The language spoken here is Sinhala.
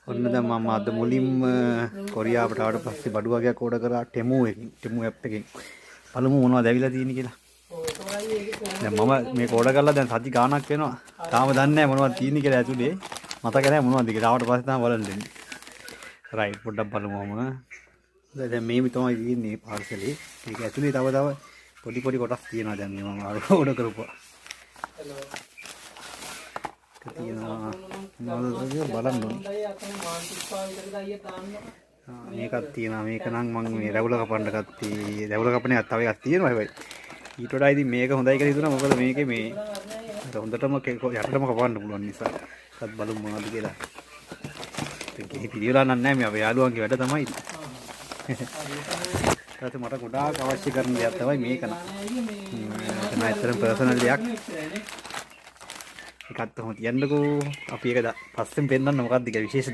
ඔන්න දැන් මම අද මුලින්ම කොරියාවට ආවට පස්සේ බඩු වගේක් ඕඩර් කරා ටෙමු එකකින් ටෙමු ඇප් එකෙන්. බලමු මොනවද ඇවිල්ලා තියෙන්නේ කියලා. දැන් මම මේක ඕඩර් කරලා දැන් සති ගාණක් වෙනවා. තාම දන්නේ නැහැ මොනවද තියෙන්නේ කියලා ඇතුලේ. මතක නැහැ මොනවද කියලා. ආවට පස්සේ තමයි බලන්න දෙන්නේ. රයිට් පොඩ්ඩක් බලමුම. දැන් මේ තමයි තියෙන්නේ පාර්සලේ. මේක ඇතුලේ තව පොඩි කොටස් තියෙනවා දැන් මේ මම ඕඩර් කරපුවා. තියෙනවා බලන්න ඕනේ. මේකක් තියෙනවා. මේක නම් මම මේ රැවුල කපන්න ගත්තේ. රැවුල කපන්නේ තව එකක් තියෙනවා හැබැයි. ඊට වඩා ඉතින් මේක හොඳයි කියලා හිතුණා. මොකද මේකේ මේ හොඳටම යටටම කපන්න පුළුවන් නිසා. ඒකත් බලමු මොනවද කියලා. ඒකේ පිළිවෙලා නැහැ මේ අපේ යාළුවන්ගේ වැඩ තමයි. ඊට මට ගොඩාක් අවශ්‍ය කරන දෙයක් තමයි මේක නම්. මේක නම් ඇත්තටම පර්සනල් දෙයක්. එකත් කොහොමද කියන්නකෝ අපි ඒක පස්සෙන් පෙන්නන්න මොකක්ද කියලා විශේෂ